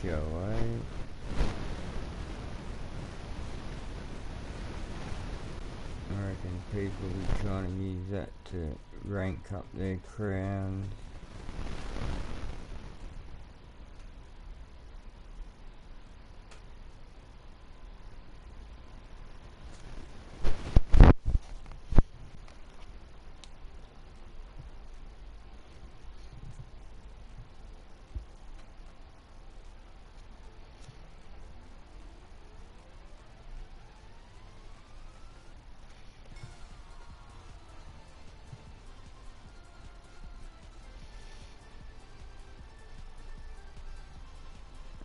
show, eh? I reckon people will be trying to use that to rank up their crowns.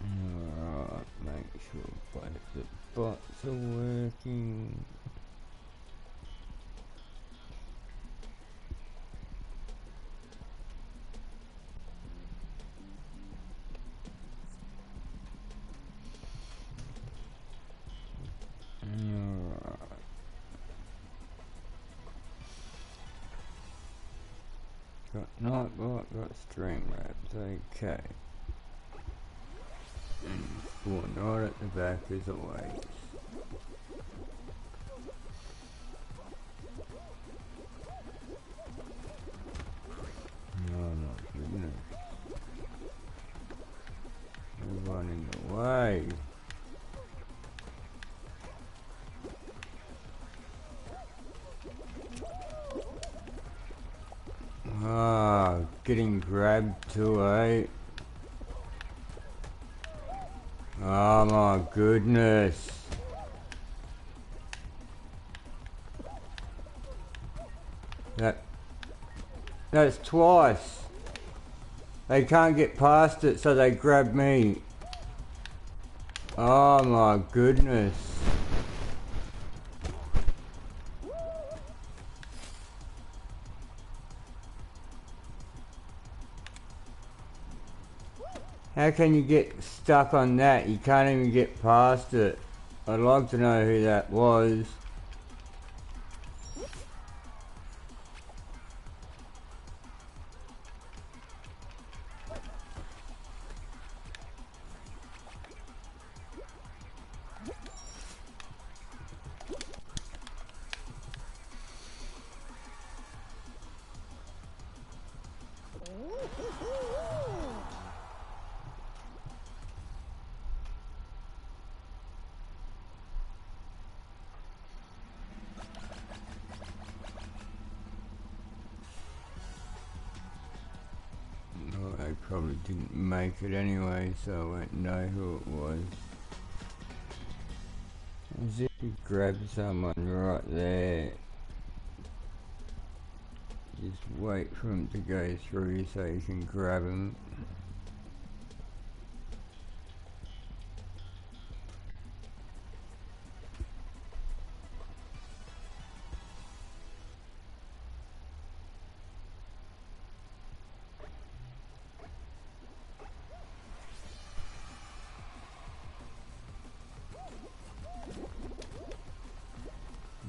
Alright, make sure both the bots are working. Alright. Got Nightbot, got Streamlabs, okay. Spawn right at the back as always. Oh my goodness. They're running away. Ah, getting grabbed too, eh? Oh my goodness. That's twice. They can't get past it, so they grab me. Oh my goodness. How can you get stuck on that? You can't even get past it. I'd like to know who that was. They probably didn't make it anyway, so I won't know who it was. As if you grab someone right there. Just wait for him to go through so you can grab him.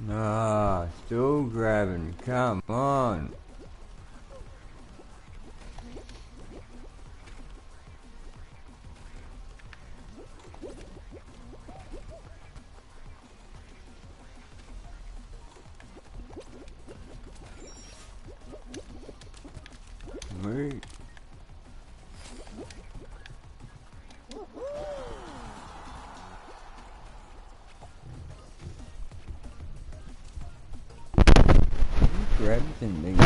Ah, still grabbing, come on. Wait. Grabs and these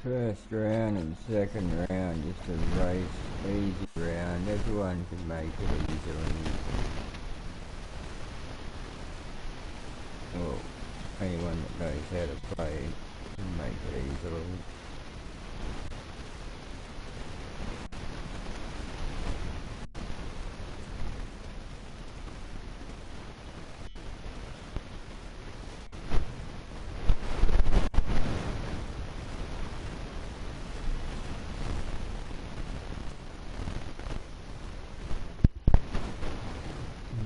first round and second round, just a race, easy round. Everyone can make it easily. Well, anyone that knows how to play can make it easily.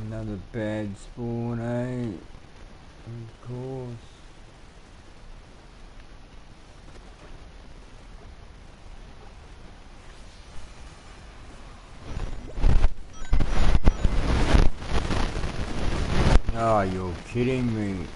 Another bad spawn, eh? Of course. Oh, you're kidding me.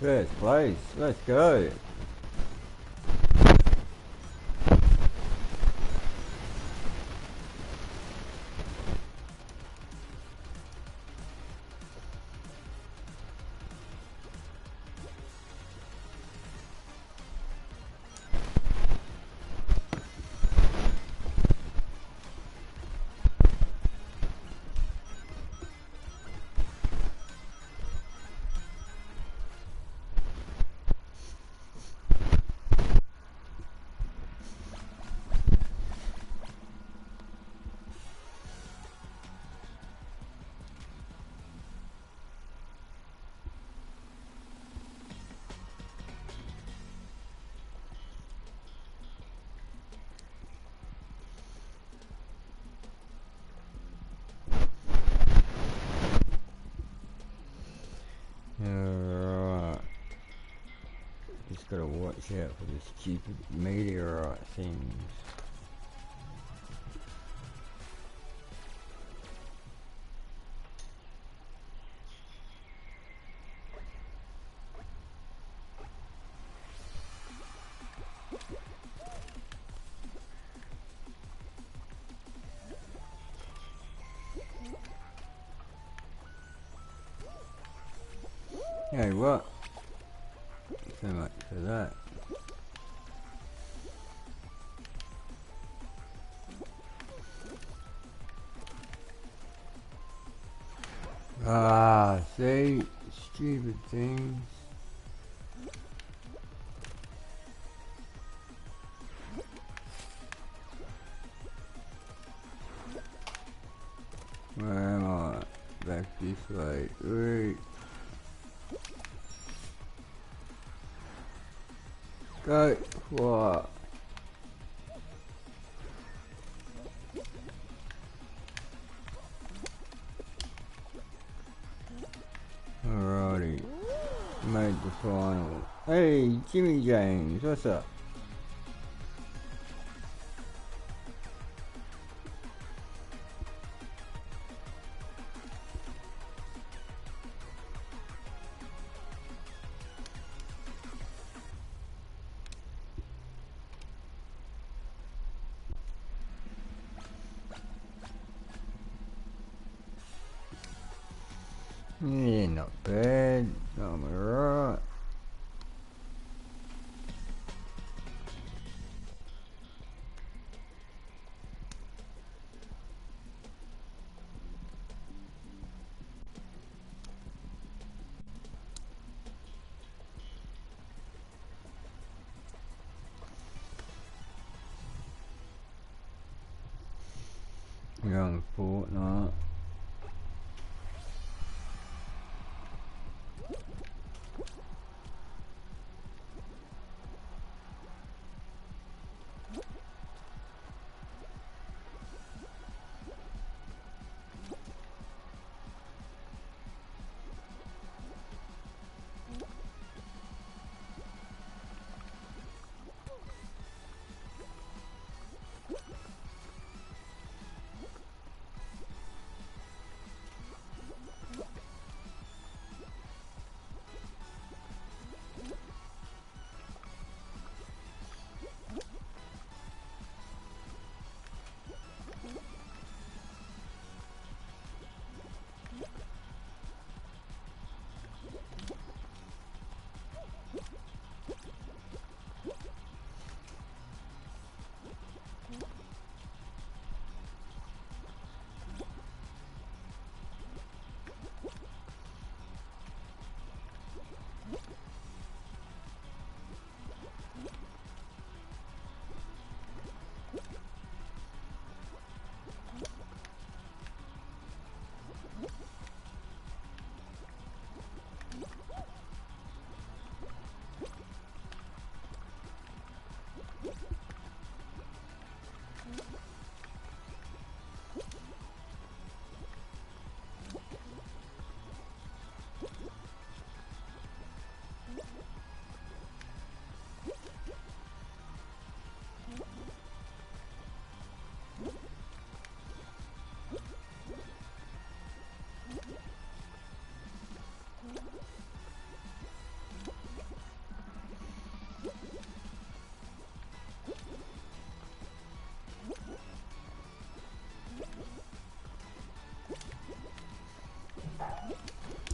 First place, let's go. Alright. Just gotta watch out for the stupid meteorite things. Hey, what? So much for that. Ah, see? Stupid things. Where am I? Back this way. Wait. Go. What? Alrighty. Made the final. Hey, Jimmy James, what's up? Yeah, not bad. I'm alright. Young Fortnite.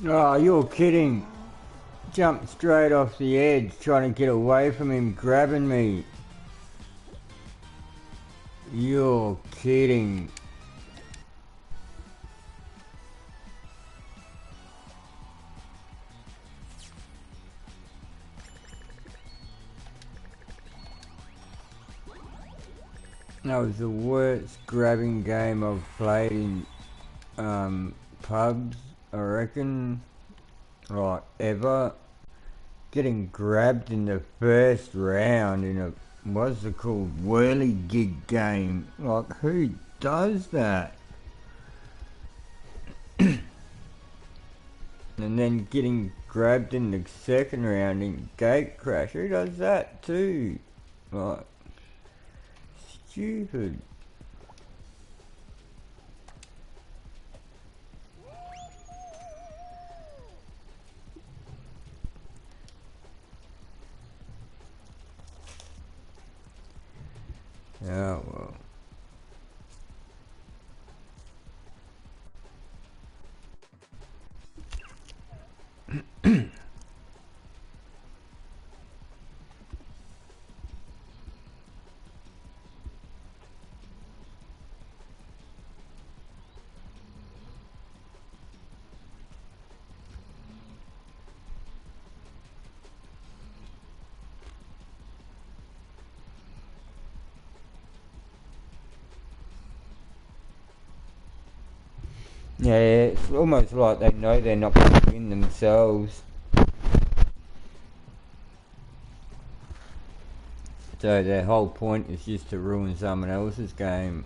Oh, you're kidding. Jumped straight off the edge, trying to get away from him grabbing me. You're kidding. That was the worst grabbing game I've played in pubs, I reckon, like ever. Getting grabbed in the first round in a, what's it called, whirligig game. Like, who does that? And then getting grabbed in the second round in Gate Crash. Who does that too? Like, stupid. Oh well. Yeah, it's almost like they know they're not going to win themselves. So their whole point is just to ruin someone else's game.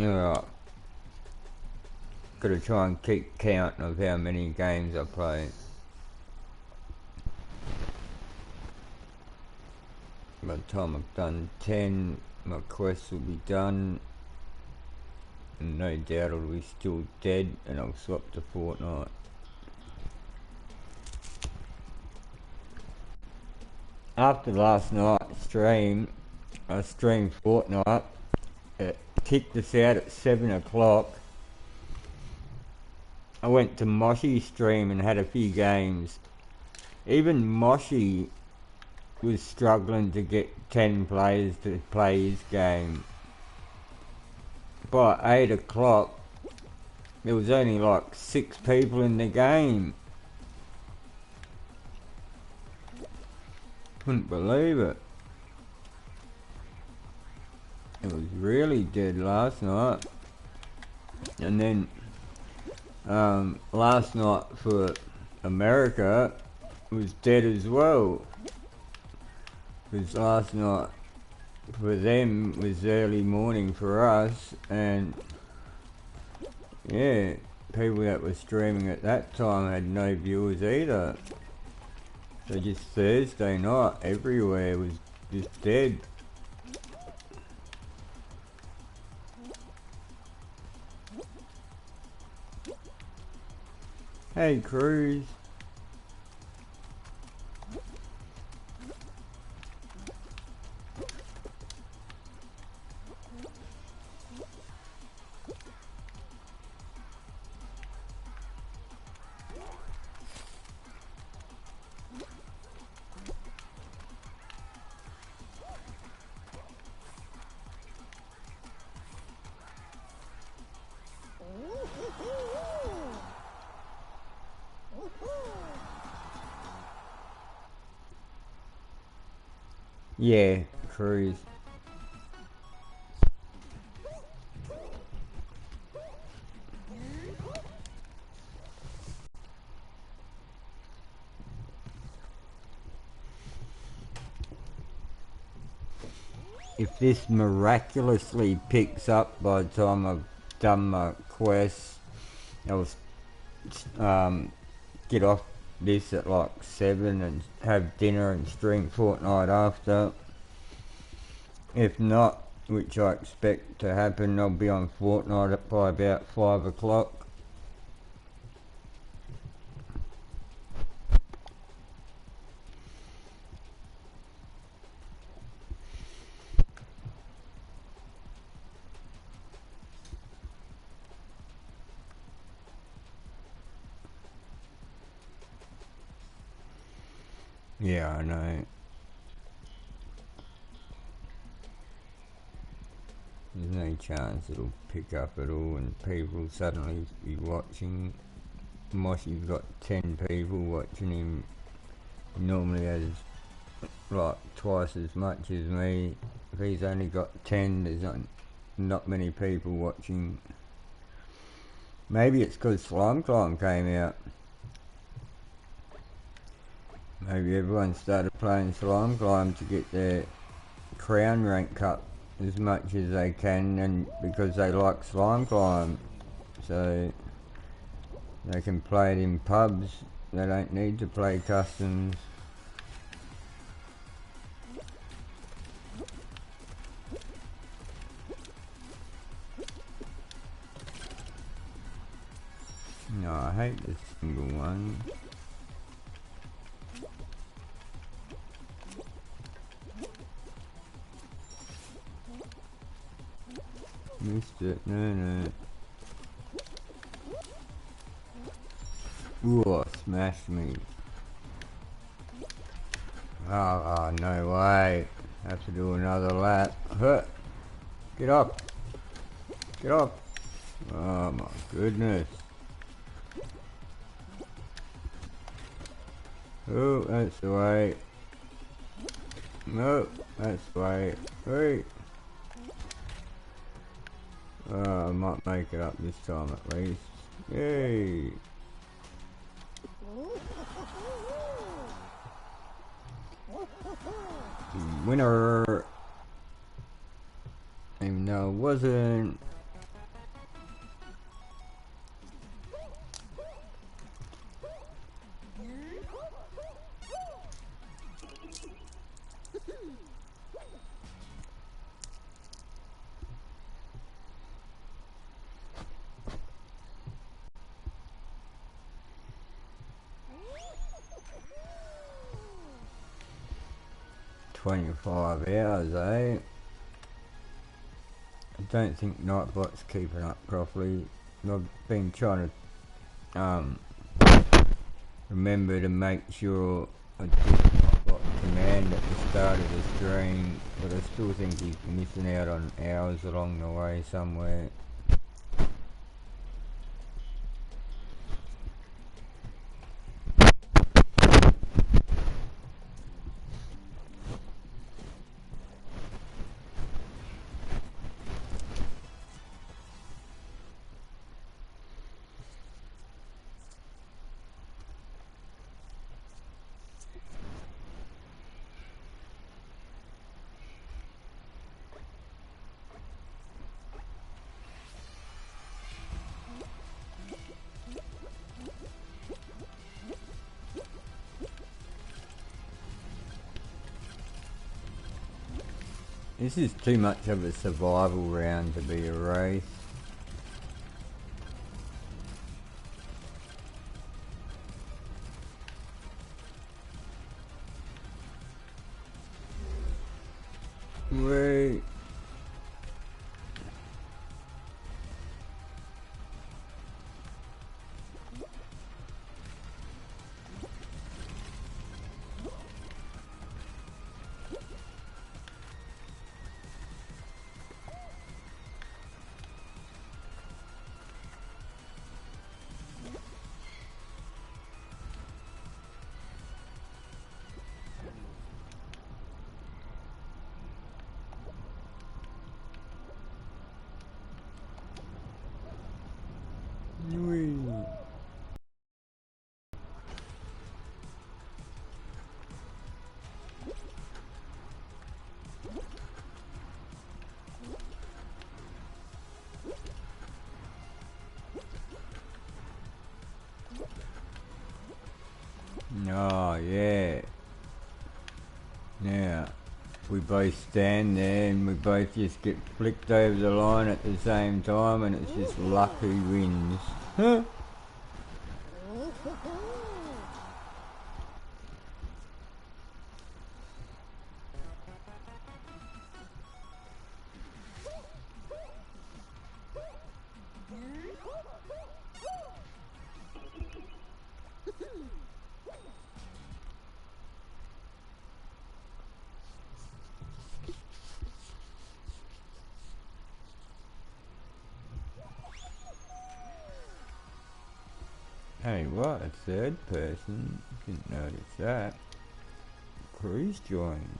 Alright. Gotta try and keep count of how many games I play. By the time I've done 10, my quest will be done. And no doubt it'll be still dead and I'll swap to Fortnite. After last night's stream, I streamed Fortnite. It kicked us out at 7 o'clock. I went to Moshy's stream and had a few games. Even Moshy was struggling to get 10 players to play his game. By 8 o'clock, there was only like 6 people in the game. Couldn't believe it. It was really dead last night. And then last night for America was dead as well. Because last night for them was early morning for us, and yeah, people that were streaming at that time had no viewers either. So just Thursday night everywhere was just dead. Hey Cruz. Yeah, Cruz. If this miraculously picks up by the time I've done my quest, I'll get off this at like 7 and have dinner and stream Fortnite after. If not, which I expect to happen, I'll be on Fortnite by about 5 o'clock. Yeah, I know. There's no chance it'll pick up at all and people suddenly be watching. Mossy's got 10 people watching him. He normally has like twice as much as me. If he's only got 10, there's not many people watching. Maybe it's because Slime Climb came out. Maybe everyone started playing Slime Climb to get their crown rank up as much as they can, and because they like Slime Climb, so they can play it in pubs. They don't need to play customs. No, I hate this single one. Missed it, no. Ooh, smashed me. Oh, no way. Have to do another lap. Huh. Get up. Get up. Oh my goodness. Oh, that's the way. No, that's the way. Hey. I might make it up this time at least. Yay. Winner. Even though it wasn't. $25 hours, eh? I don't think Nightbot's keeping up properly. I've been trying to remember to make sure I did Nightbot command at the start of the stream, but I still think he's missing out on hours along the way somewhere. This is too much of a survival round to be a race. Wait. Oh, yeah. Now, we both stand there and we both just get flicked over the line at the same time, and it's just luck who wins. Huh? Hey, what? A third person? Didn't notice that. Cruz joined.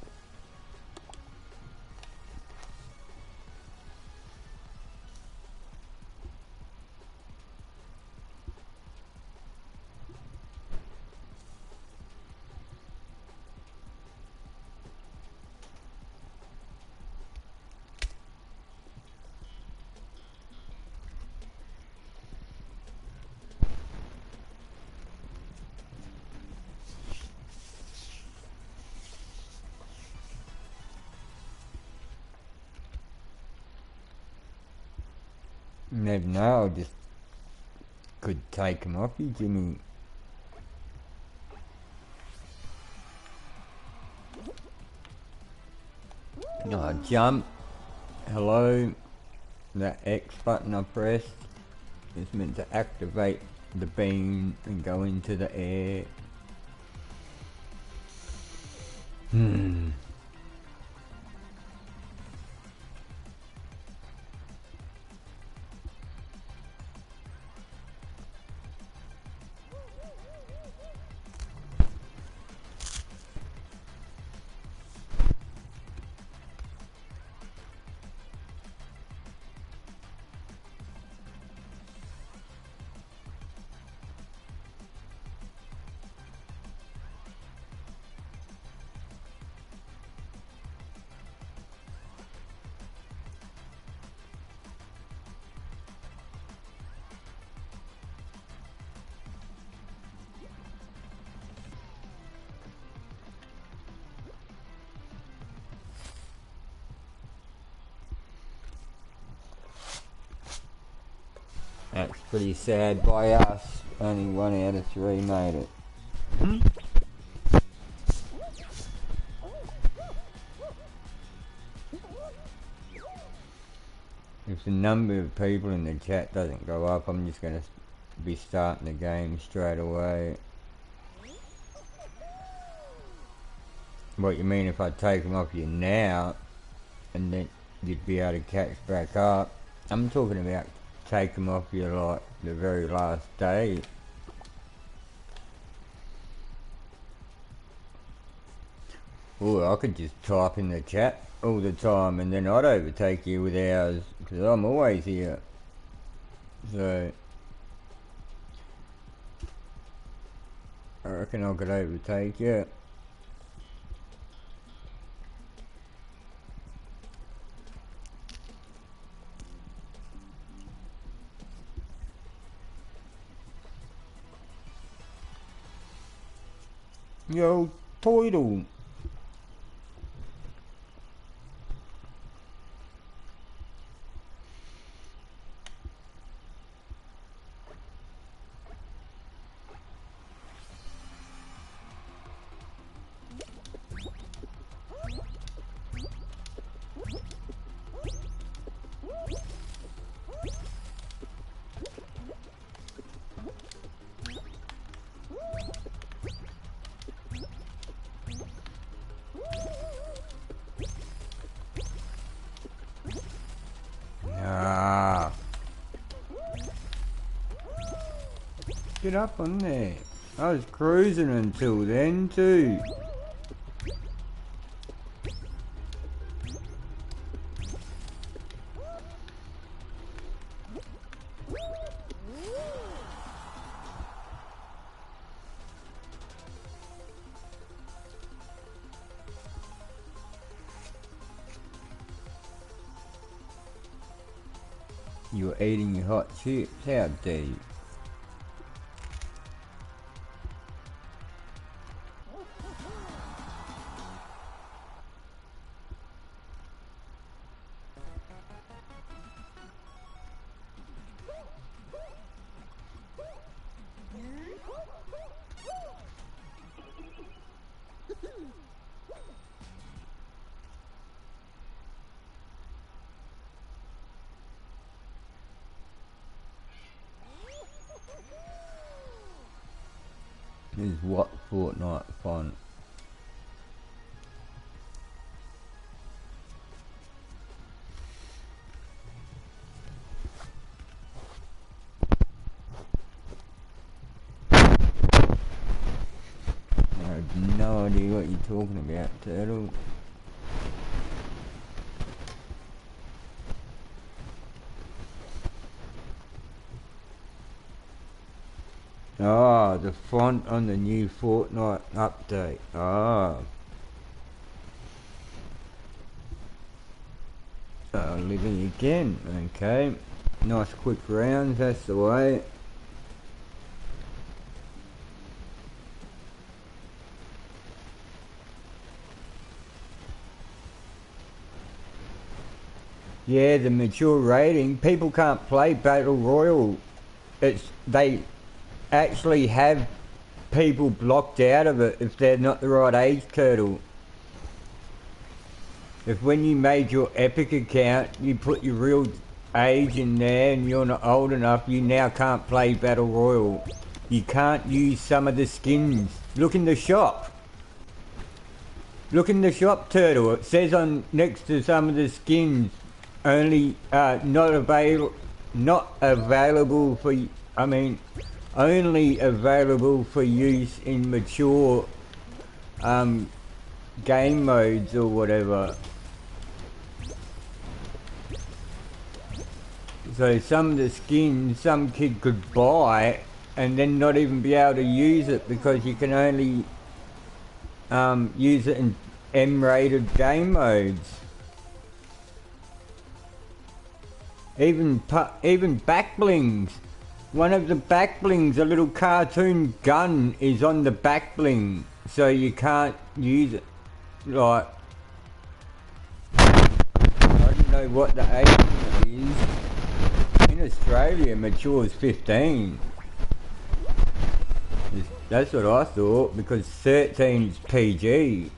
Never know, I just could take him off you, Jimmy. Oh, jump. Hello. That X button I pressed is meant to activate the beam and go into the air. That's pretty sad by us. Only 1 out of 3 made it. If the number of people in the chat doesn't go up, I'm just going to be starting the game straight away. What you mean if I take them off you now, and then you'd be able to catch back up? I'm talking about take them off you like the very last day. Or I could just type in the chat all the time and then I'd overtake you with hours, because I'm always here. So I reckon I could overtake you. Yo, Toidle. Get up on there. I was cruising until then too. You were eating your hot chips, how dare you? This is what Fortnite fun. what you're talking about, Turtle. Ah, the font on the new Fortnite update. Ah. Living again. Okay. Nice quick rounds, that's the way. Yeah, the mature rating. People can't play Battle Royale. They actually have people blocked out of it if they're not the right age, Turtle. If when you made your Epic account, you put your real age in there and you're not old enough, you now can't play Battle Royale. You can't use some of the skins. Look in the shop. Look in the shop, Turtle. It says on next to some of the skins, only not available for. I mean, only available for use in mature game modes or whatever. So some of the skins some kid could buy and then not even be able to use it because you can only use it in M-rated game modes. Even back blings. One of the back blings, a little cartoon gun, is on the back bling, so you can't use it. Like, I don't know what the age is. In Australia, mature is 15. That's what I thought, because 13 is PG.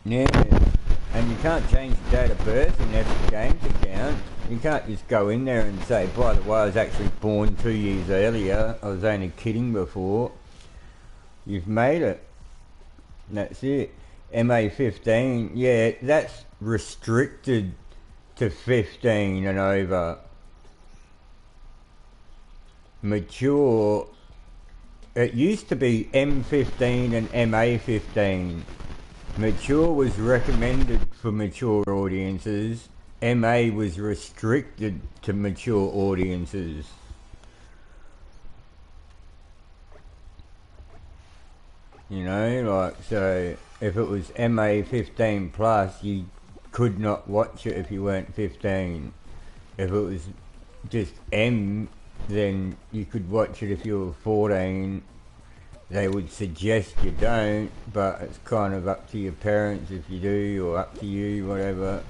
Yeah, and you can't change the date of birth in Epic Games account. You can't just go in there and say, by the way, I was actually born 2 years earlier. I was only kidding before. You've made it. That's it. MA15, yeah, that's restricted to 15 and over. Mature, it used to be M15 and MA15. Mature was recommended for mature audiences. MA was restricted to mature audiences. You know, like, so if it was MA 15 plus, you could not watch it if you weren't 15. If it was just M, then you could watch it if you were 14. They would suggest you don't, but it's kind of up to your parents if you do, or up to you, whatever.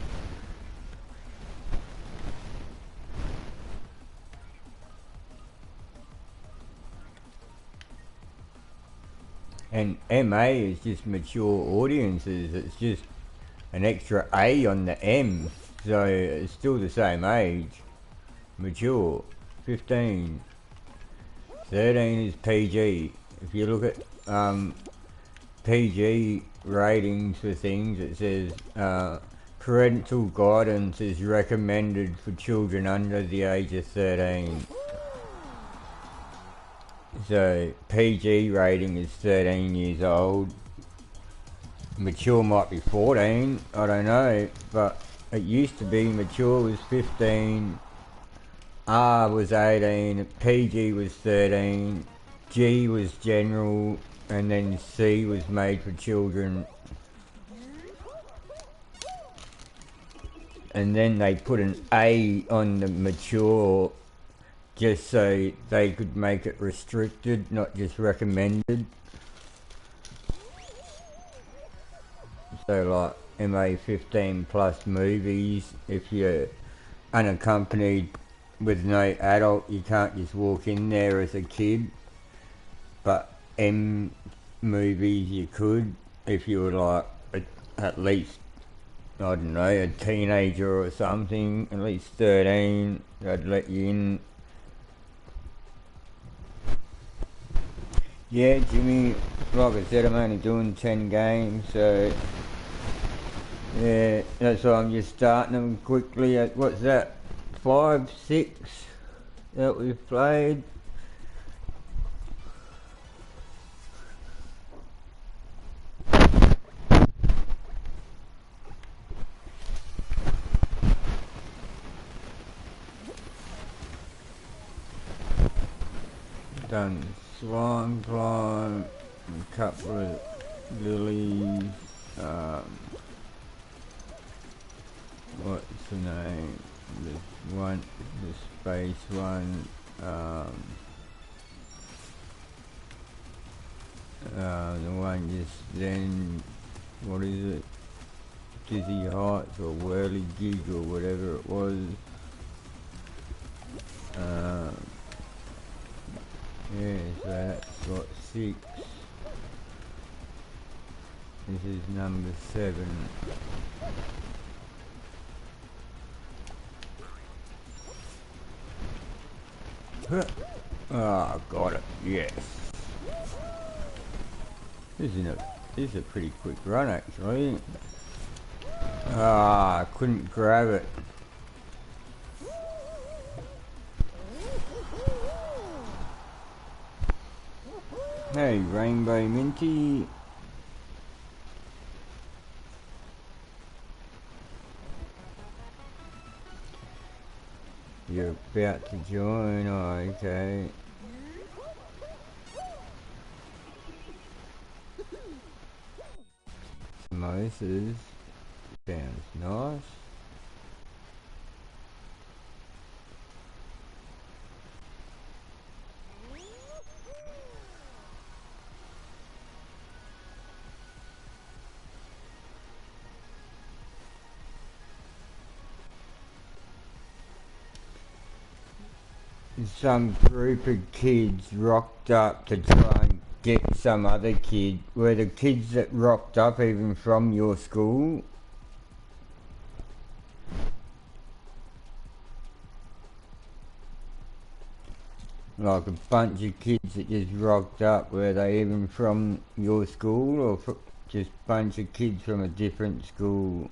And MA is just mature audiences. It's just an extra A on the M, so it's still the same age. Mature, 15. 13 is PG. If you look at PG ratings for things, it says parental guidance is recommended for children under the age of 13. So PG rating is 13 years old. Mature might be 14, I don't know, but it used to be mature was 15, R was 18, PG was 13, G was general, and then C was made for children. And then they put an A on the mature just so they could make it restricted, not just recommended. So like MA 15 plus movies, if you're unaccompanied with no adult, you can't just walk in there as a kid. But M movies you could, if you were like at least, I don't know, a teenager or something, at least 13, they'd let you in. Yeah, Jimmy, like I said, I'm only doing 10 games, so yeah, that's why I'm just starting them quickly. What's that? 5, 6 that we've played. Done Slime Climb, a couple of lilies, what's the name? There's one, the space one, the one just then, what is it? Dizzy Heights or Whirly Gig or whatever it was. Yeah, so that's got 6. This is number 7. Ah, oh, got it. Yes. This is a pretty quick run actually. Ah, I couldn't grab it. Hey, Rainbow Minty. You're about to join, oh, okay. Moses. Sounds nice. Some group of kids rocked up to try and get some other kid. Were the kids that rocked up even from your school? Like a bunch of kids that just rocked up, were they even from your school or just a bunch of kids from a different school?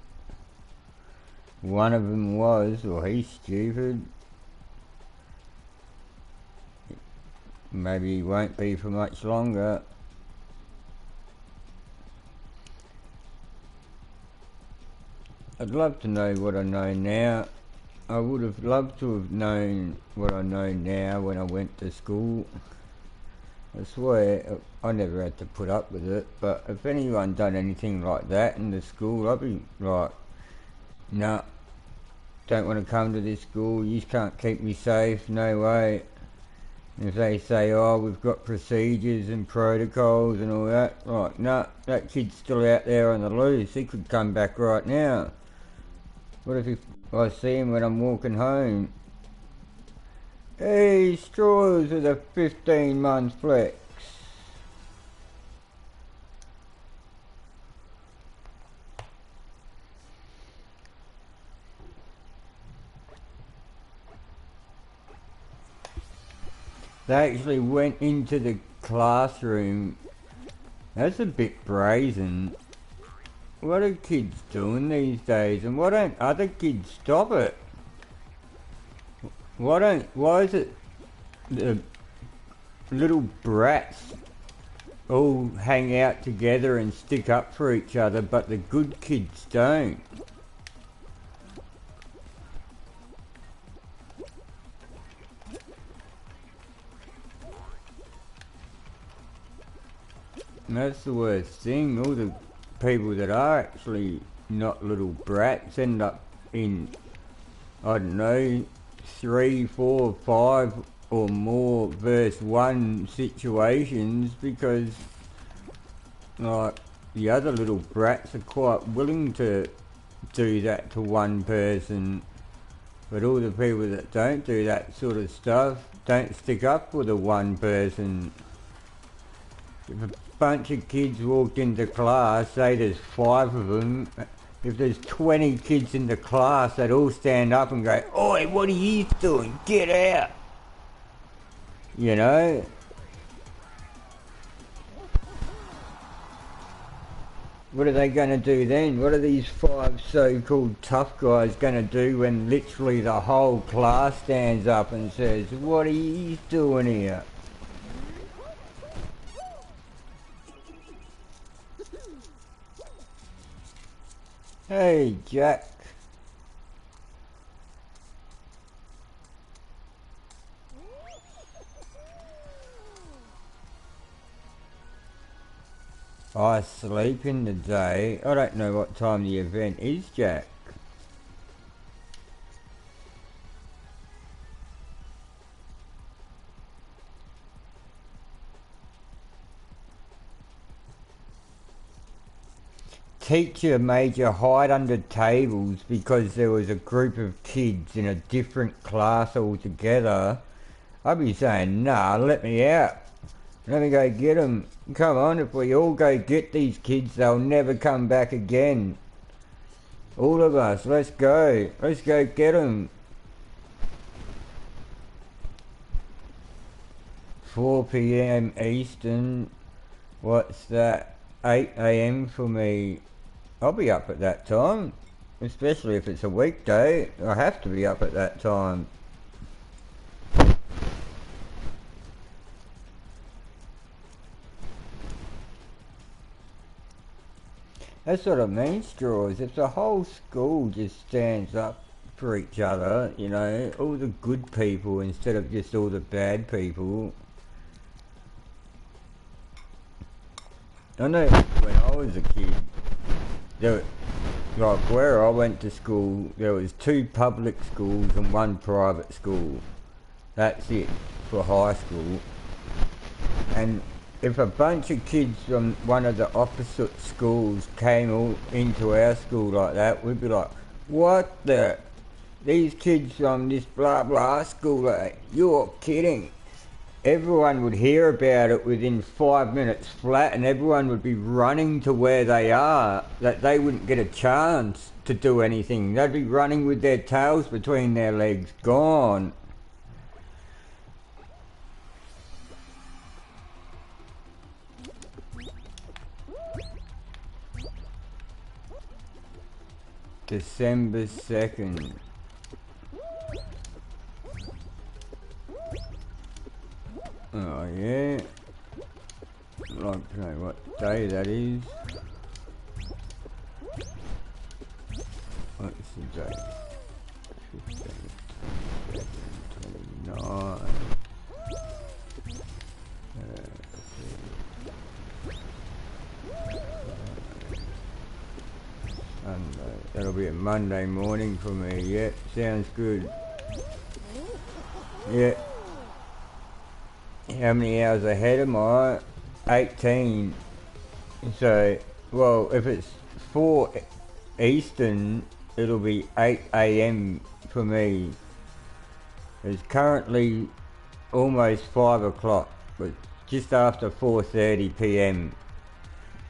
One of them was, or he's stupid. Maybe he won't be for much longer. I'd love to know what I know now. I would have loved to have known what I know now when I went to school. I swear, I never had to put up with it, but if anyone done anything like that in the school, I'd be like, nah, don't want to come to this school, you can't keep me safe, no way. If they say, oh, we've got procedures and protocols and all that, like, no, that kid's still out there on the loose. He could come back right now. What if I see him when I'm walking home? Hey, straws with a 15-month flex. They actually went into the classroom. That's a bit brazen. What are kids doing these days, and why don't other kids stop it? Why is it the little brats all hang out together and stick up for each other, but the good kids don't? And that's the worst thing. All the people that are actually not little brats end up in, I don't know, 3, 4, 5 or more verse 1 situations, because like the other little brats are quite willing to do that to one person, but all the people that don't do that sort of stuff don't stick up for the one person. If a bunch of kids walked into class, say there's 5 of them, if there's 20 kids in the class, they'd all stand up and go, oi, what are you doing? Get out! You know? What are they going to do then? What are these 5 so-called tough guys going to do when literally the whole class stands up and says, what are you doing here? Hey, Jack. I sleep in the day. I don't know what time the event is, Jack. Teacher made you hide under tables because there was a group of kids in a different class altogether. I'd be saying, nah, let me out. Let me go get them. Come on, if we all go get these kids, they'll never come back again. All of us, let's go. Let's go get them. 4 p.m. Eastern. What's that? 8 a.m. for me. I'll be up at that time. Especially if it's a weekday. I have to be up at that time. That's what I mean, Straws. If the whole school just stands up for each other, you know, all the good people instead of just all the bad people. I know when I was a kid, like where I went to school, there was 2 public schools and 1 private school. That's it for high school. And if a bunch of kids from one of the opposite schools came all into our school like that, we'd be like, what the? These kids from this blah blah school, you're kidding. Everyone would hear about it within 5 minutes flat, and everyone would be running to where they are, that they wouldn't get a chance to do anything. They'd be running with their tails between their legs, gone. December 2nd. Oh yeah. I'd like to know what day that is. What's the date? 15, 29. Sunday. That'll be a Monday morning for me. Yeah, sounds good. Yeah. How many hours ahead am I? 18. So, well, if it's 4 Eastern, it'll be 8 a.m. for me. It's currently almost 5 o'clock, but just after 4:30 p.m.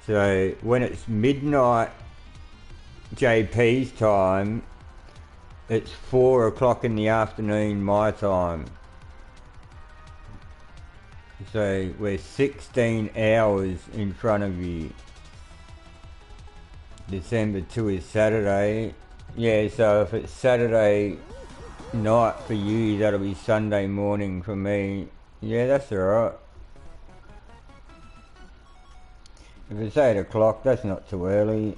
So, when it's midnight JP's time, it's 4 o'clock in the afternoon my time. So we're 16 hours in front of you. December 2 is Saturday. Yeah, so if it's Saturday night for you, that'll be Sunday morning for me. Yeah, that's alright. If it's 8 o'clock, that's not too early.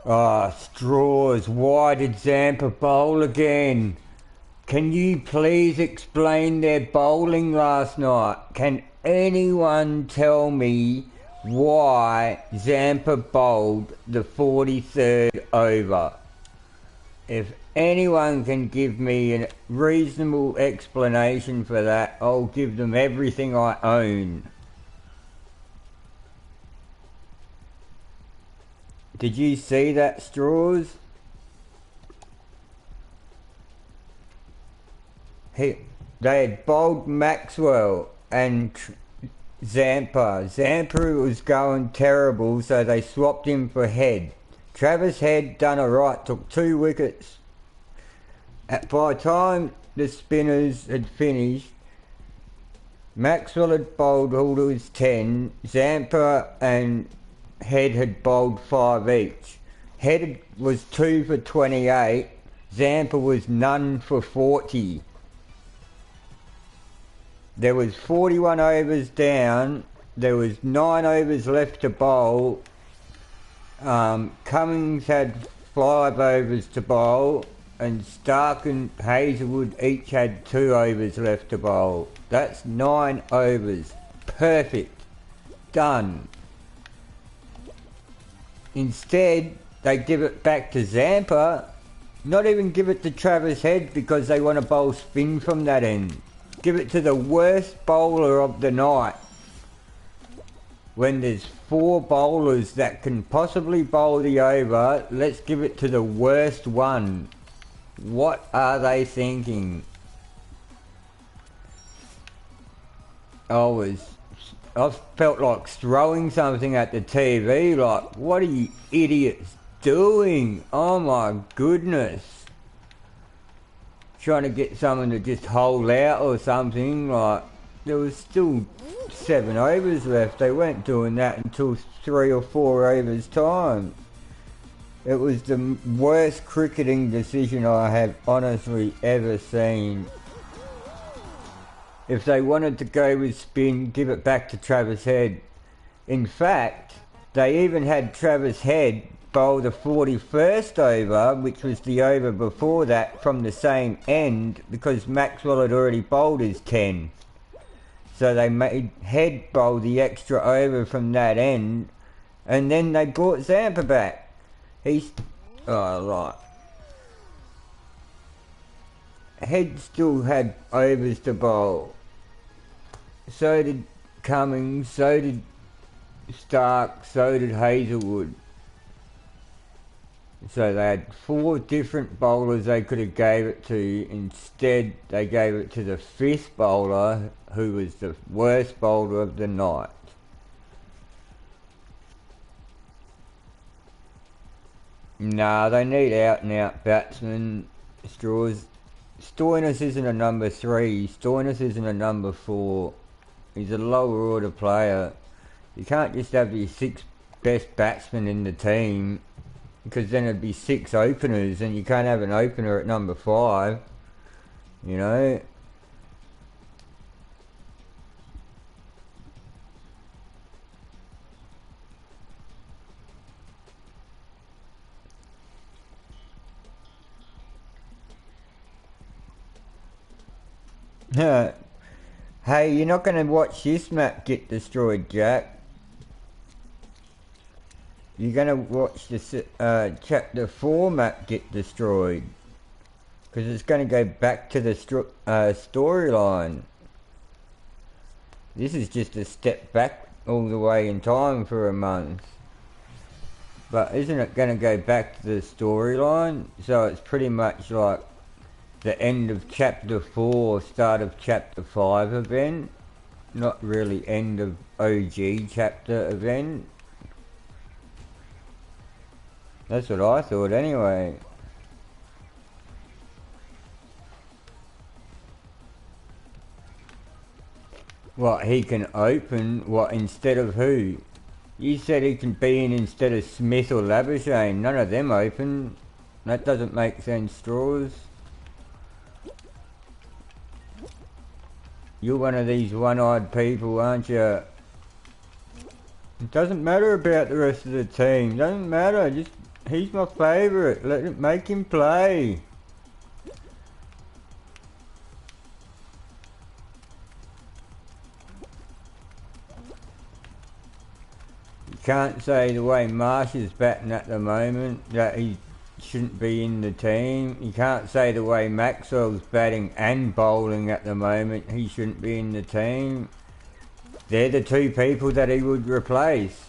Ah, Straws, why did Zampa bowl again? Can you please explain their bowling last night? Can anyone tell me why Zampa bowled the 43rd over? If anyone can give me a reasonable explanation for that, I'll give them everything I own. Did you see that, Straws? They had bowled Maxwell and Zampa. Zampa was going terrible, so they swapped him for Head. Travis Head done alright, took 2 wickets. By the time the spinners had finished, Maxwell had bowled all to his 10. Zampa and Head had bowled 5 each. Head was 2 for 28. Zampa was none for 40. There was 41 overs down. There was 9 overs left to bowl. Cummins had 5 overs to bowl, and Stark and Hazelwood each had 2 overs left to bowl. That's 9 overs. Perfect. Done. Instead, they give it back to Zampa. Not even give it to Travis Head because they want to bowl spin from that end. Give it to the worst bowler of the night. When there's 4 bowlers that can possibly bowl the over, let's give it to the worst one. What are they thinking? I felt like throwing something at the TV, like, what are you idiots doing? Oh my goodness. Trying to get someone to just hold out or something, like, there was still 7 overs left. They weren't doing that until 3 or 4 overs time. It was the worst cricketing decision I have honestly ever seen. If they wanted to go with spin, give it back to Travis Head. In fact, they even had Travis Head bowl the 41st over, which was the over before that, from the same end, because Maxwell had already bowled his 10. So they made Head bowl the extra over from that end, and then they brought Zampa back. Right. Head still had overs to bowl. So did Cummins, so did Stark, so did Hazelwood. So they had 4 different bowlers they could have gave it to. Instead, they gave it to the 5th bowler, who was the worst bowler of the night. Nah, they need out and out batsmen. Stoinis isn't a number 3. Stoinis isn't a number 4. He's a lower order player. You can't just have your 6 best batsmen in the team, because then it'd be 6 openers, and you can't have an opener at number 5. You know? Hey, you're not going to watch this map get destroyed, Jack. You're going to watch the chapter 4 map get destroyed. Because it's going to go back to the storyline. This is just a step back all the way in time for a month. But isn't it going to go back to the storyline? So it's pretty much like the end of chapter 4, start of chapter 5 event. Not really end of OG chapter event. That's what I thought anyway. What, he can open? What, instead of who? You said he can be in instead of Smith or Labuschagne. None of them open. That doesn't make sense, Straws. You're one of these one-eyed people, aren't you? It doesn't matter about the rest of the team. Doesn't matter. Just, he's my favourite. Make him play. You can't say the way Marsh is batting at the moment that he shouldn't be in the team. You can't say the way Maxwell's batting and bowling at the moment he shouldn't be in the team. They're the 2 people that he would replace.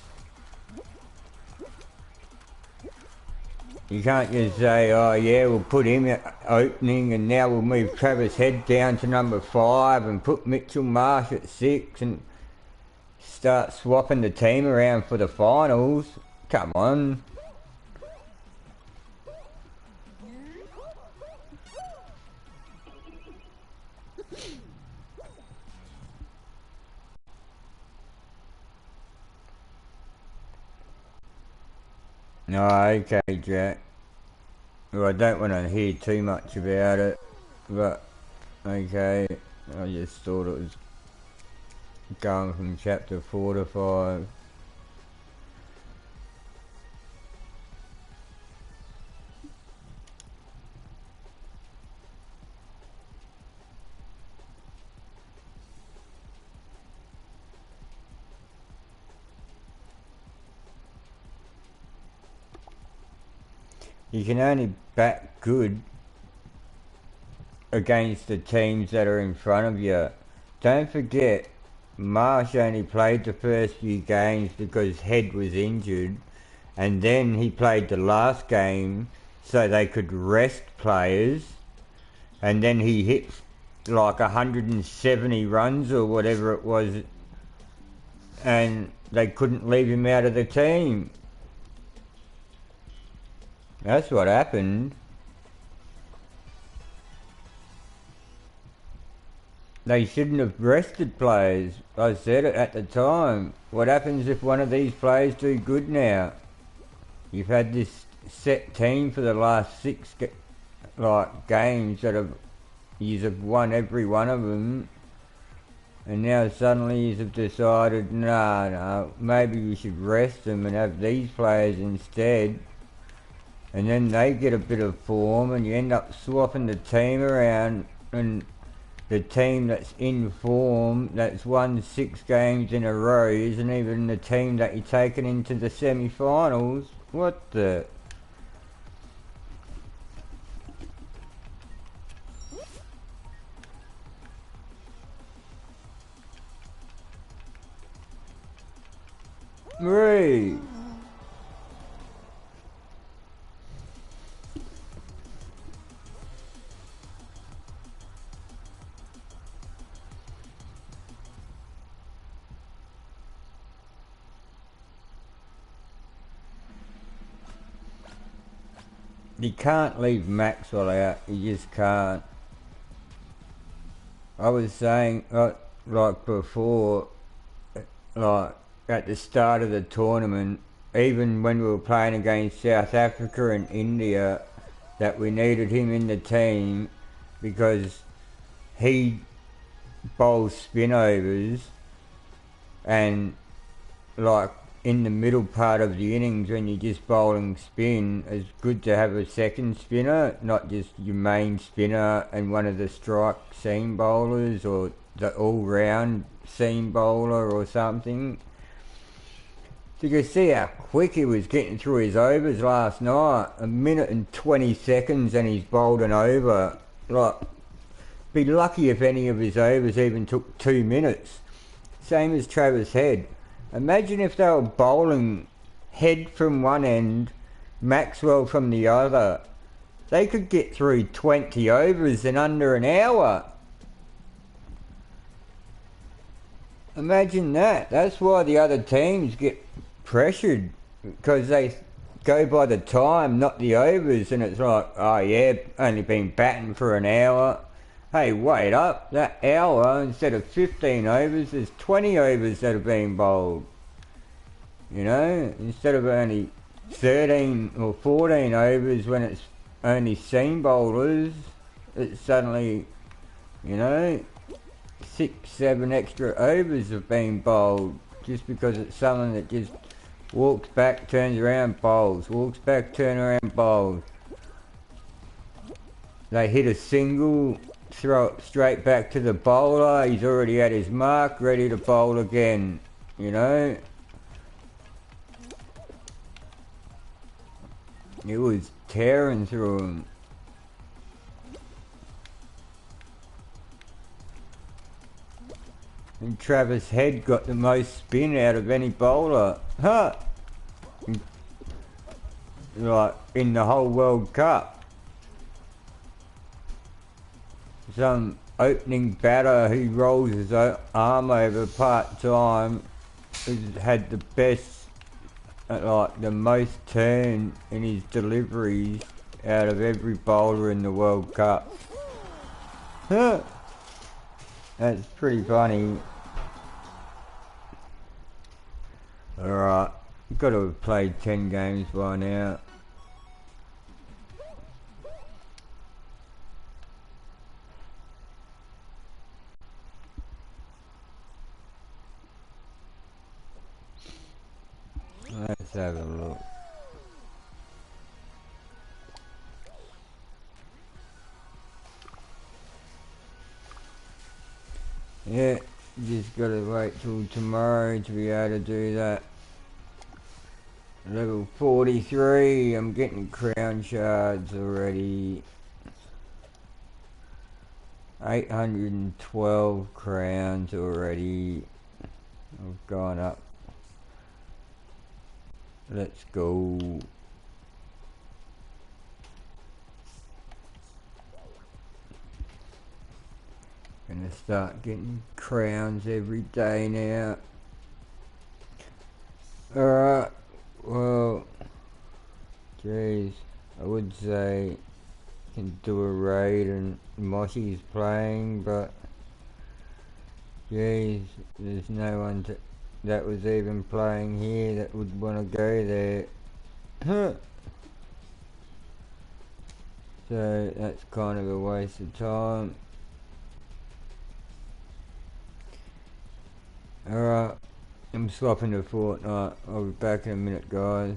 You can't just say, oh yeah, we'll put him at opening and now we'll move Travis Head down to number 5 and put Mitchell Marsh at 6 and start swapping the team around for the finals. Come on. No, okay, Jack. Well, I don't want to hear too much about it, but okay. I just thought it was going from chapter 4 to 5. You can only bat good against the teams that are in front of you. Don't forget, Marsh only played the first few games because Head was injured, and then he played the last game so they could rest players, and then he hit like 170 runs or whatever it was, and they couldn't leave him out of the team. That's what happened. They shouldn't have rested players. I said it at the time. What happens if one of these players do good now? You've had this set team for the last 6 games that you've won every one of them, and now suddenly you've decided, no, maybe we should rest them and have these players instead, and then they get a bit of form, and you end up swapping the team around, and the team that's in form, that's won 6 games in a row, isn't even the team that you're taking into the semi-finals. What the... Marie! You can't leave Maxwell out, you just can't. I was saying, like before, like at the start of the tournament, even when we were playing against South Africa and India, that we needed him in the team because he bowls spin overs, and like in the middle part of the innings when you're just bowling spin, it's good to have a second spinner, not just your main spinner and one of the strike seam bowlers or the all-round seam bowler or something. So you can see how quick he was getting through his overs last night. 1 minute and 20 seconds and he's bowled an over. Like, be lucky if any of his overs even took 2 minutes. Same as Travis Head. Imagine if they were bowling Head from one end, Maxwell from the other. They could get through 20 overs in under an hour. Imagine that. That's why the other teams get pressured, because they go by the time, not the overs, and it's like, oh yeah, only been batting for an hour. Hey, wait up, that hour, instead of 15 overs, there's 20 overs that have been bowled. You know, instead of only 13 or 14 overs when it's only seam bowlers, it's suddenly, you know, 6, 7 extra overs have been bowled just because it's someone that just walks back, turns around, bowls, walks back, turn around, bowls. They hit a single, throw it straight back to the bowler, he's already at his mark, ready to bowl again, you know. It was tearing through him. And Travis Head got the most spin out of any bowler. Huh! Like, in the whole World Cup. Some opening batter who rolls his arm over part-time has had the best, like the most turn in his deliveries out of every bowler in the World Cup. Huh! That's pretty funny. Alright, got to have played 10 games by now. Let's have a look. Yeah, just gotta wait till tomorrow to be able to do that. Level 43, I'm getting crown shards already. 812 crowns already. I've gone up. Let's go. Gonna start getting crowns every day now. Alright, well, jeez, I would say can do a raid and Mossy's playing, but jeez, there's no one that was even playing here that would want to go there. So that's kind of a waste of time. Alright, I'm swapping to Fortnite. I'll be back in a minute, guys.